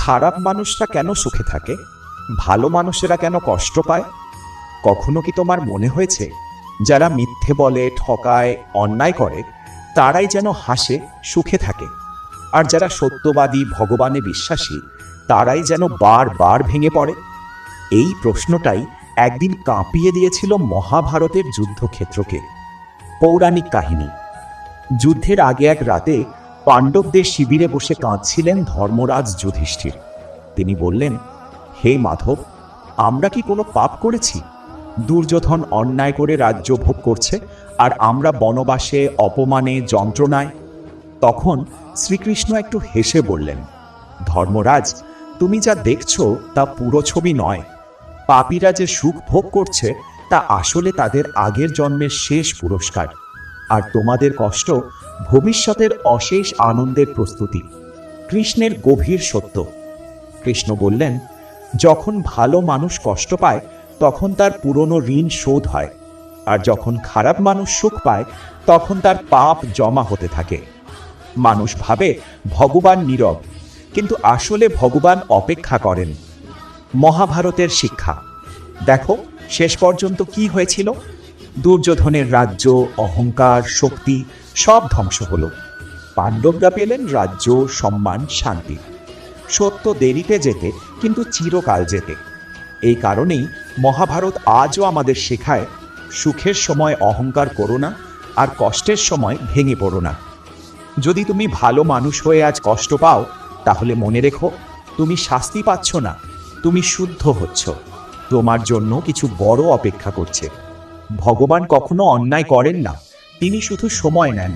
খারাপ মানুষরা কেন সুখে থাকে, ভালো মানুষেরা কেন কষ্ট পায়? কখনো কি তোমার মনে হয়েছে যারা মিথ্যে বলে, ঠকায়, অন্যায় করে তারাই যেন হাসে, সুখে থাকে, আর যারা সত্যবাদী, ভগবানে বিশ্বাসী তারাই যেন বারবার ভেঙে পড়ে? এই প্রশ্নটাই একদিন কাঁপিয়ে দিয়েছিল মহাভারতের যুদ্ধক্ষেত্রকে। পৌরাণিক কাহিনী। যুদ্ধের আগে এক রাতে পাণ্ডবদের শিবিরে বসে কাঁদছিলেন ধর্মরাজ যুধিষ্ঠির। তিনি বললেন, হে মাধব, আমরা কি কোনো পাপ করেছি? দুর্যোধন অন্যায় করে রাজ্য ভোগ করছে, আর আমরা বনবাসে, অপমানে, যন্ত্রণায়। তখন শ্রীকৃষ্ণ একটু হেসে বললেন, ধর্মরাজ, তুমি যা দেখছো তা পুরো ছবি নয়। পাপীরা যে সুখ ভোগ করছে তা আসলে তাদের আগের জন্মের শেষ পুরস্কার, আর তোমাদের কষ্ট ভবিষ্যতের অশেষ আনন্দের প্রস্তুতি। কৃষ্ণের গভীর সত্য। কৃষ্ণ বললেন, যখন ভালো মানুষ কষ্ট পায় তখন তার পুরনো ঋণ শোধ হয়, আর যখন খারাপ মানুষ সুখ পায় তখন তার পাপ জমা হতে থাকে। মানুষ ভাবে ভগবান নীরব, কিন্তু আসলে ভগবান অপেক্ষা করেন। মহাভারতের শিক্ষা দেখো, শেষ পর্যন্ত কি হয়েছিল। দুর্যোধনের রাজ্য, অহংকার, শক্তি সব ধ্বংস হল। পাণ্ডবরা পেলেন রাজ্য, সম্মান, শান্তি। সত্য দেরিতে যেতে, কিন্তু চিরকাল যেতে। এই কারণেই মহাভারত আজও আমাদের শেখায়, সুখের সময় অহংকার করো না, আর কষ্টের সময় ভেঙে পড়ো না। যদি তুমি ভালো মানুষ হয়ে আজ কষ্ট পাও, তাহলে মনে রেখো, তুমি শাস্তি পাচ্ছ না, তুমি শুদ্ধ হচ্ছ। তোমার জন্য কিছু বড় অপেক্ষা করছে। ভগবান কখনো অন্যায় করেন না, তিনি শুধু সময় নেন।